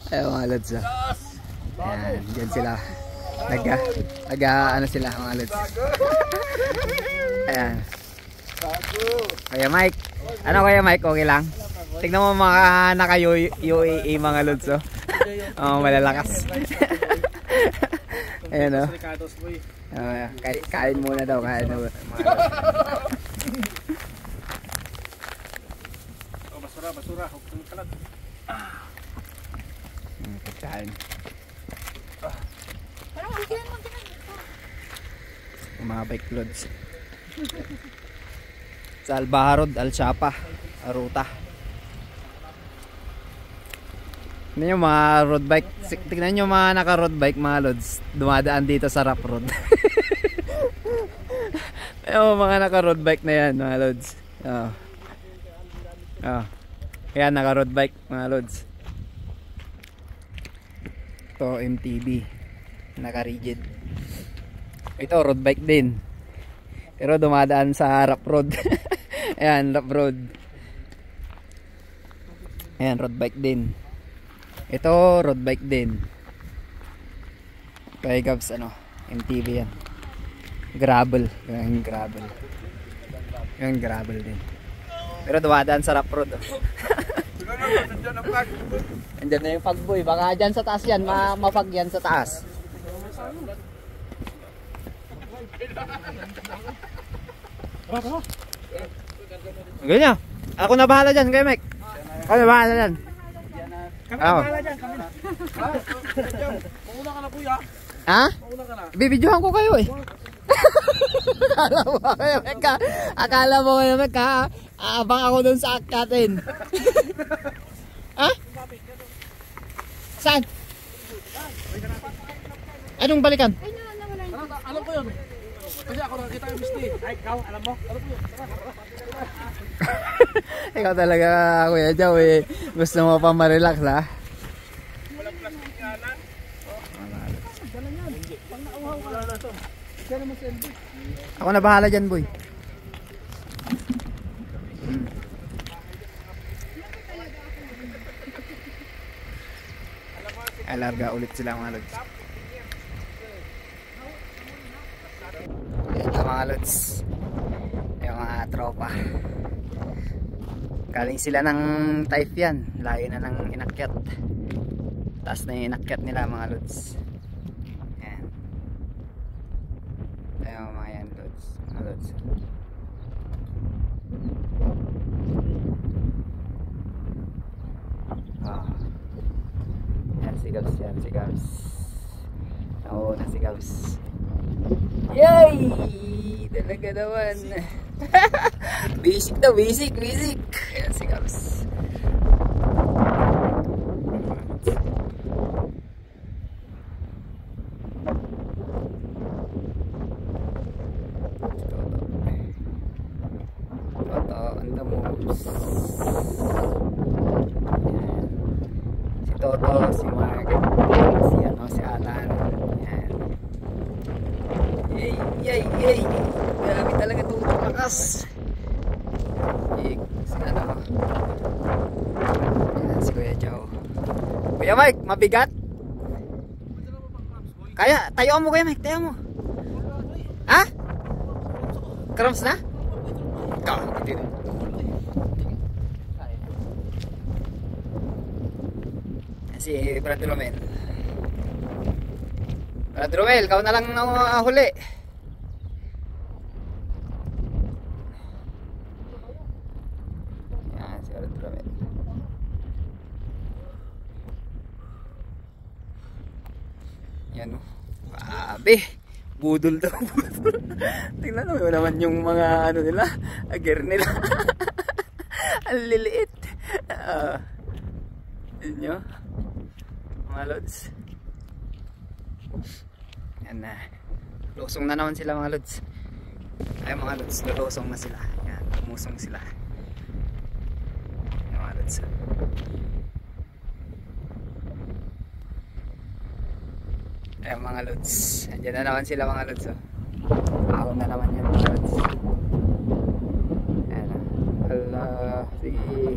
Ayun mga lods. Ayan, dyan sila. Ano sila mga lods. Ayan. Kuya Mike. Ano Kuya Mike? Okay lang? Tignan mo mga naka-UAE mga lods. Oh, malalakas. Ayan o. Kain muna daw. Kain muna. Basura. Kain. Mga bike loads. Sa Al-Baharod, Al-Shapa, Aruta. Tignan nyo mga road bike. Tignan nyo mga naka road bike mga loads. Dumadaan dito sa rough road. Ayun mga naka road bike na yan mga loads. Ayan naka road bike mga loads. Ito MTB. Naka rigid. Ito road bike din. Pero dumadaan sa rough road. Ayan rough road. Ayan road bike din. Ito road bike din. Kaya Gabs MTB yan. Gravel. Yung gravel. Yung gravel din. Pero dumadaan sa rough road. Andyan na yung pagboy. Baka dyan sa taas yan. Mapag yan sa taas. Ganyan. Ako na bahala dyan kay Mike. Ako na bahala dyan. Kami na bahala dyan. Kami na. Mauna ka na kuya. Ha? Mauna ka na. Bibidyohan ko kayo eh. Akala mo kayo Mike ha? Aabang ako dun sa akyatin. Ha? Saan? Anong balikan? Alam ko yun. Kasi ako nakakita yung misti. Ay, ikaw, alam mo? Alam ko yun. Ikaw talaga Kuya Jow eh. Gusto mo pa ma-relax ha? Walang plastic nga lang. Dala yan. Pag nauhaw ka na ito. Kaya naman selfie. Ako na bahala dyan boy. Alarga ulit sila mga lods. Ito mga lods. Yung mga tropa. Galing sila ng type yan. Layo na ng inakyat. Taas na yung inakyat nila mga lods. Ayan. Ayan mga yan lods. Mga lods. Yan si Gabs. Oo, na si Gabs. Yay! Talaga naman. Basic na, basic. Yan si Gabs. Toto, on the moves. Si Toto, si Mark, si Alan. Yan. Yay. Grabe talaga itong lakas. Si Kuya Jow. Kuya Mike, mabigat? Kaya, tayo mo Kuya Mike, tayo mo. Ha? Cramps na? Ikaw, hindi rin. Si Brad Romel. Brad Romel, ikaw na lang huli. Yan, si Brad Romel. Yan o. Grabe. Budol daw. Tingnan mo naman yung mga nila. Agir nila. Ang liliit. Yun nyo. Mga lods. Yan na. Lusong na naman sila mga lods. Ay mga lods, lulusong na sila. Yan, lumusong sila. Yan mga lods. Ay mga lods. Andiyan na naman sila mga lods. Ako na naman yan mga lods. Yan na. Hala. Sige.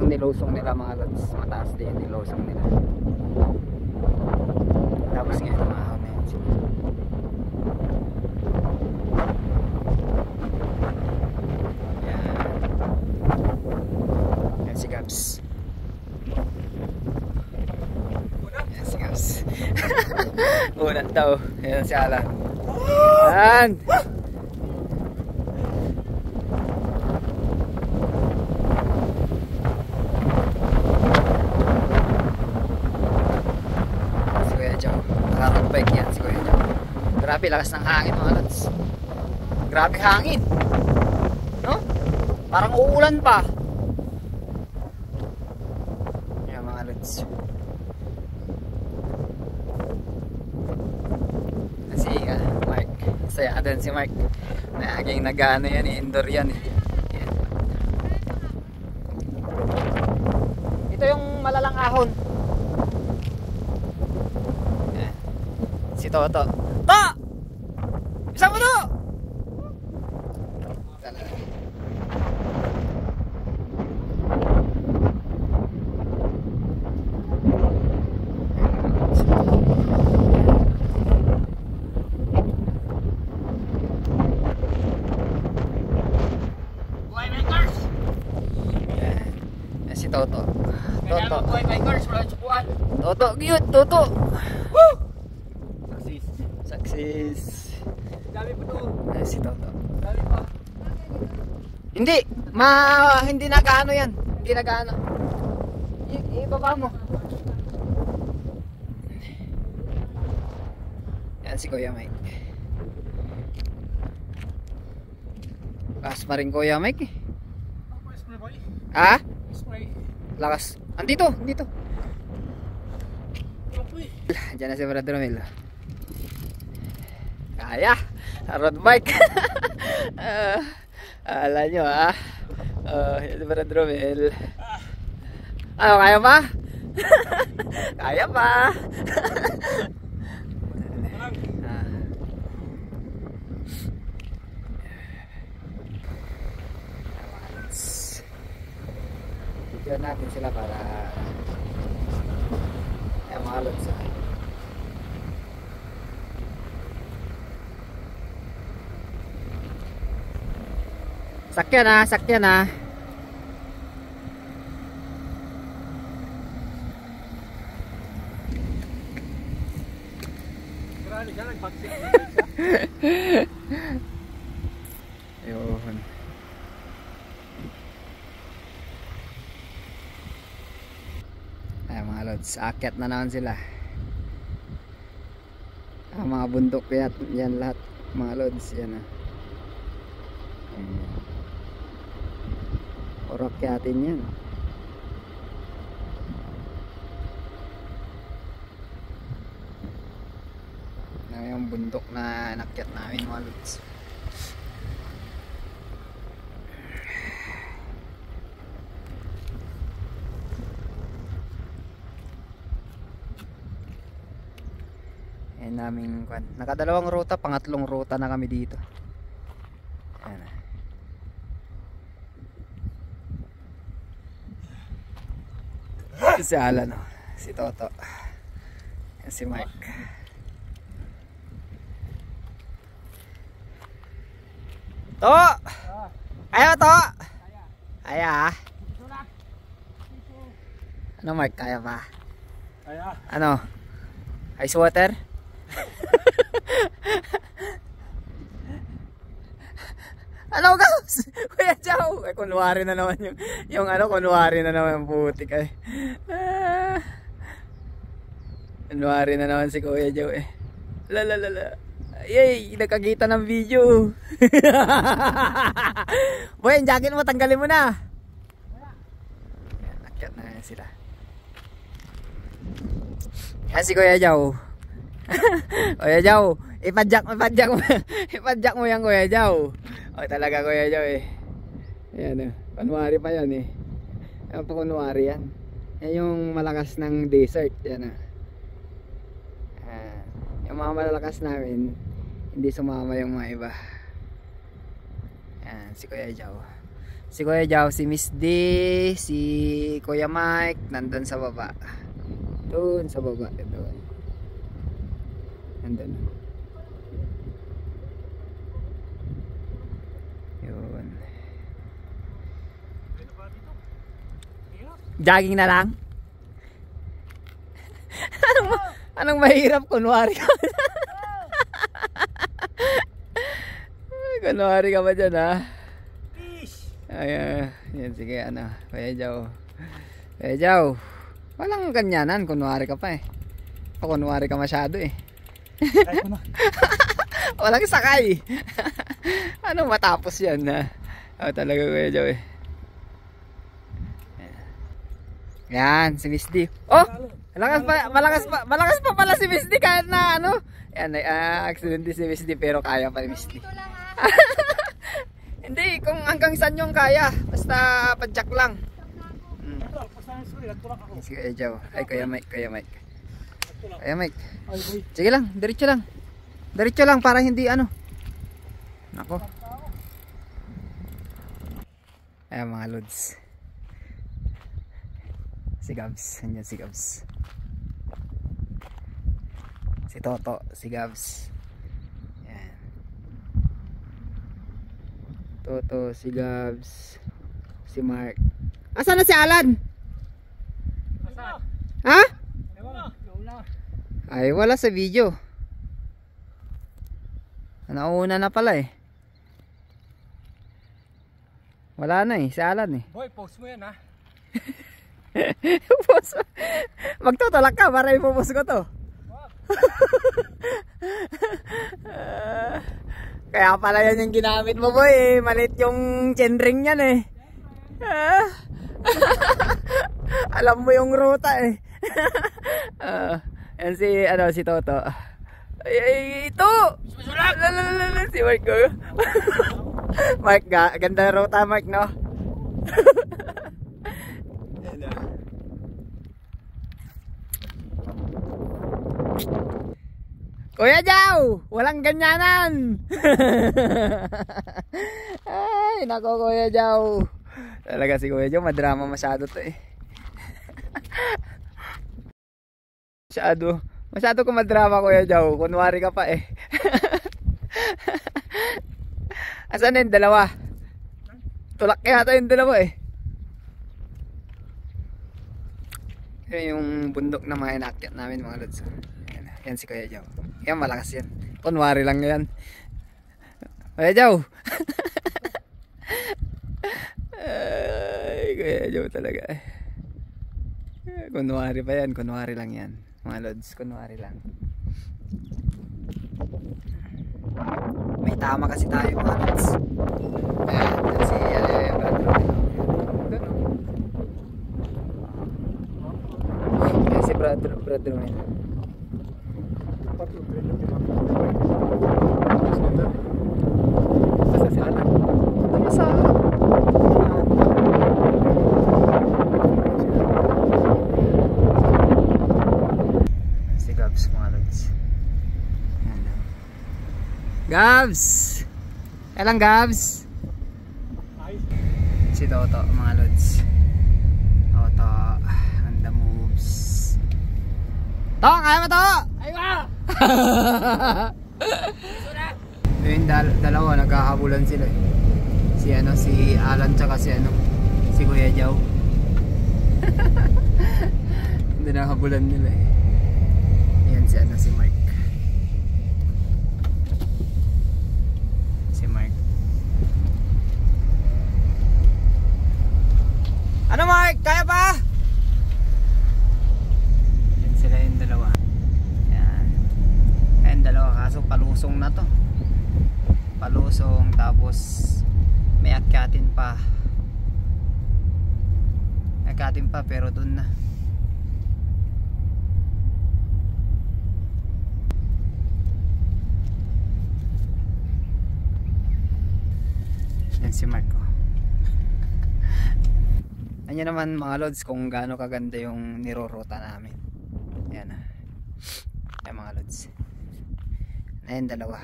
yung nilusong nila mga lods. Mataas din yung nilusong nila. Tapos ngayon umahon na yan sila. Yan si Gabs. Yan si Gabs. Unat daw. Yan si Alan. Alan! Si Kuya Joe. Nakaka-bike yan si Kuya Joe. Grabe, lakas ng hangin mga lods. Grabe hangin. No? Parang uulan pa. Yan mga lods. Si Mark. Saya din si Mark. Naging nag-ano yan, indoor yan. Yan. Ito yung malalang ahon. Yan. Si Toto. To! Isa mo to! Si Toto. Toto. Toto, cute, Toto. Woo! Success. Dami pa to. Si Toto. Dami pa. Hindi nagaano yan. Hindi nagaano. Ibaba mo. Yan si Kuya Mike. Lakas pa rin Kuya Mike eh. Ha? Lakas. Andito, dito. Diyan na si Brother Romel. Kaya. Road bike. Alam nyo ha. Yan si Brother Romel. Ano, kaya pa? Kaya pa. Bigyan natin sila para mga lods. Sakyan ha, sakyan ha. Marami siya nag-vaccine. Ayun. Ay mga lods, akyat na naman sila. Mga bundok yan lahat mga lods, yan ah. Orakyatin yan. Yung bundok na nakyat namin mga lods. Ayan naming nakadalawang ruta, pangatlong ruta na kami dito. Ayan na. Si Alan, si Toto, ayan si Mike. To! Ayaw to! Kaya. Ano Mike, kaya pa? Kaya. Ano? Ice water? Ano guys? Kuya Joe! Ay, kunwari na naman yung kunwari na naman yung putik ay. Kunwari na naman si Kuya Joe eh. Lalalala. Yay! Nagkakita ng video. Boy, yung jacket mo, tanggalin mo na. Nakyat na yan sila. Yan si Kuya Joe. Kuya Joe, ipadjak mo yan Kuya Joe. O talaga Kuya Joe eh. Ayan kunwari pa yan eh. Ayan pa kunwari yan. Yan yung malakas ng desert. Yan yung mga malalakas namin, hindi sumama yung mga iba. Ayan si Kuya Joe. Si Kuya Jao, si Miss D, si Kuya Mike, nandun sa baba. Doon sa baba. Doon. Nandun. Yun. Jogging na lang? Anong mahirap? Kunwari ka. Kunwari ka ba dyan, ha? Ay, yan, sige, ano, Kuya Jao. Kuya Jao, walang ganyanan, kunwari ka pa eh. O, kunwari ka masyado eh. Walang sakay. Ano matapos yan, ha? O, talaga Kuya Jao eh. Yan, si Miss D. Oh, malakas pa pala si Miss D kahit na ano. Yan, accident si Miss D pero kaya pa ni Miss D. Hindi, kung hanggang saan yung kaya. Basta padjak lang. Sige, Kuya Jao. Ay, Kuya Mike. Kuya Mike. Sige lang, diretso lang. Diretso lang para hindi ano. Nako. Ayan mga lods. Si Gabs. Andyan si Gabs. Si Toto. Si Gabs. Toto, si Gabs, si Mark. Asan na si Alan? Ha? Ay, wala sa video. Nauna na pala eh. Wala na eh, si Alan eh. Boy, post mo yan ha. Post. Magtutulak ka para ipopost ko to. Kaya pala yan yung ginamit mo boy eh. Malit yung chainring yan eh. Alam mo yung ruta eh. Yan si, ano, si Toto. Ay, ito! Si Mark ko. Mark, ganda ruta Mark, no? Kuya Jao, walang ganyanan. Ay, nako Kuya Jao. Talaga si Kuya Jao, madrama masyado to eh. Masyado ko madrama Kuya Jao. Kunwari ka pa eh. Asan na yung dalawa? Tulak kaya ito yung dalawa eh. Yan yung bundok na mga inakyat namin mga lods. Yan si Kuya Jao. Yan malakas yan. Kunwari lang yan. Kuya Jao. Ay, Kuya Jao talaga. Kunwari pa yan. Kunwari lang yan. Mga lods, kunwari lang. May tama kasi tayo mga lods. Ayan, si Brad Romel. Brad Romel. Basta si Alan. Tama sa si Gabs mga lods. Gabs! Kailang Gabs? Si Toto mga lods. Toto on the moves. To! Kaya mo to! Aywa! Yung dalawa nagkakabulan sila eh. Si ano, si Alan tsaka si ano, si Kuya Jao. Hindi nakabulan nila eh. Yan si ano, si Mark. Si Mark. Ano Mark? Kaya pa? Yan sila yung dalawa. Yan. Yan dalawa kaso palusong na to. Palusong tapos may akyatin pa. Akyatin pa pero dun na. Yan si Marco. Ano naman mga lods kung gaano kaganda yung nirorota namin. Yan ah. Yan mga lods. Ayan dalawa.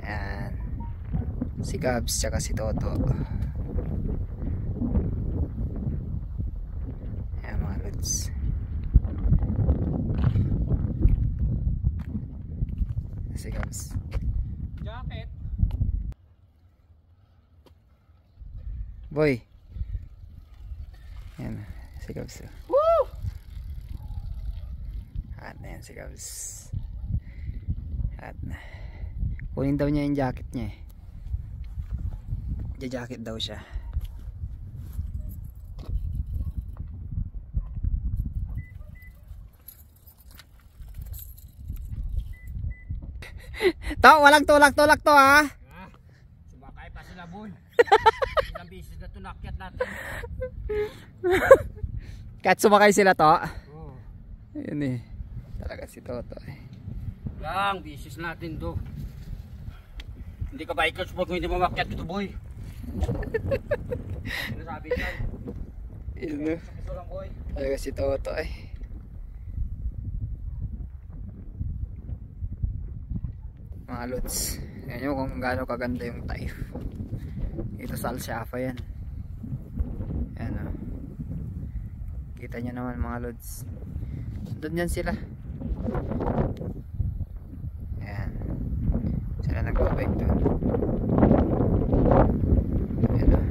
Yan. Si Gabs tsaka si Toto. Ayan mga lods. Si Gabs. Jacket. Boy. Ayan. Si Gabs. Woo! At na yan si Gabs. At na. Kunin daw niya yung jacket niya eh. Jacket daw siya. To, walang tulak-tulak to ha. Sumakay pa sila boy. Ilang bisis na tunakyat natin. Kahit sumakay sila to. Oo. Ayun eh. Talaga si Toto eh. Yang bisis natin do. Hindi ka bikers boy kung hindi mamakyat ito boy. Sinasabi dyan. Yun eh. Gusto lang boy. Talaga si Toto eh. Mga lods, yan nyo kung gaano kaganda yung Taif. Ito sa Alshafa yan. Yan o. Kita nyo naman mga lods. Doon yan sila. Yan. Sila nagbabike doon. Yan o.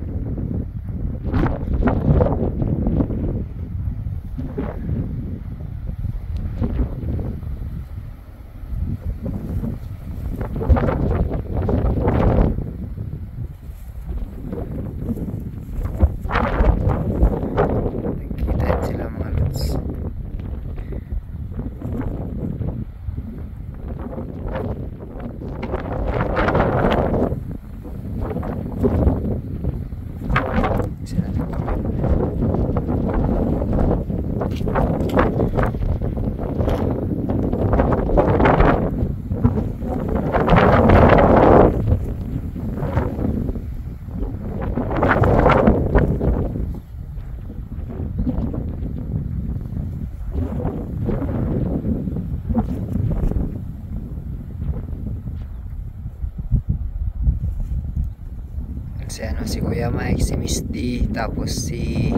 Si Kuya Mike, si Miss D, tapos si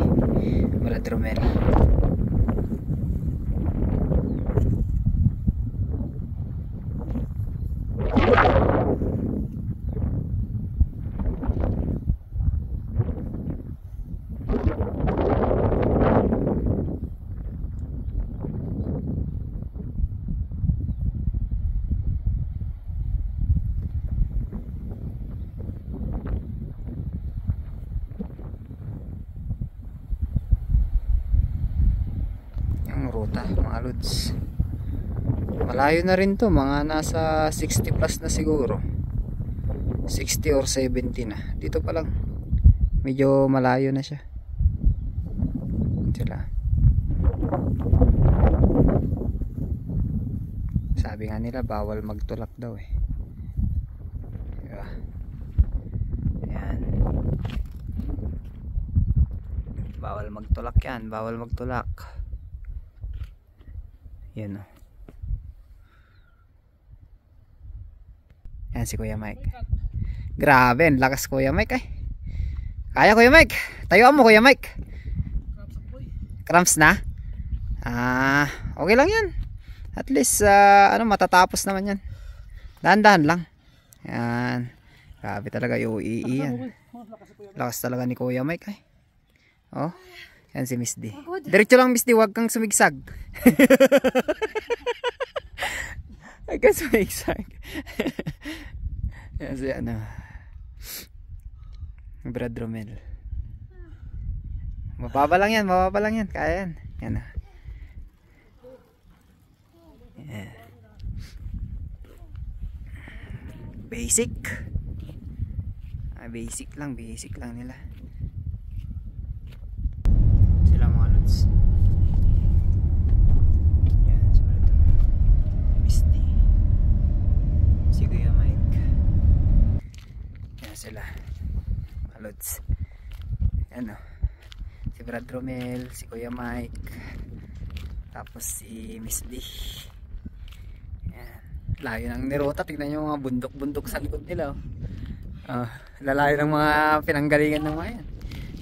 Brad Romel. Ruta mga lods, malayo na rin to, mga nasa 60 plus na siguro, 60 or 70 na. Dito pa lang medyo malayo na siya. Sila, sabi nga nila bawal magtulak daw eh, diba? Ayan, bawal magtulak yan, bawal magtulak. Yan o. Yan si Kuya Mike. Grabe, ang lakas Kuya Mike eh. Kaya Kuya Mike. Tayuan mo Kuya Mike. Cramps na? Okay lang yan. At least matatapos naman yan. Dahan-dahan lang. Yan. Grabe talaga yung yan. Lakas talaga ni Kuya Mike eh. Oh. Yan si Miss D. Diretso lang Miss D, huwag kang sumigsag. Huwag kang sumigsag. Yan si Brad Romel. Mababa lang yan, mababa lang yan. Kaya yan. Yan. Yan. Basic. Basic lang nila. Yan, Miss D, si Kuya Mike. Yan sila malods. Yan o, si Brad Romel, si Kuya Mike, tapos si Miss D. Yan, layo ng nirota. Tignan nyo mga bundok-bundok sa likod nila oh. Lalayo ng mga pinanggalingan ng mga yan.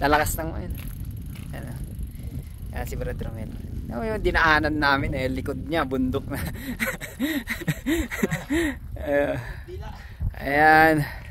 Lalakas ng mga yan. Yan, yan si Brad Romel. Yung dinaanan namin likod niya, bundok na. Ayan.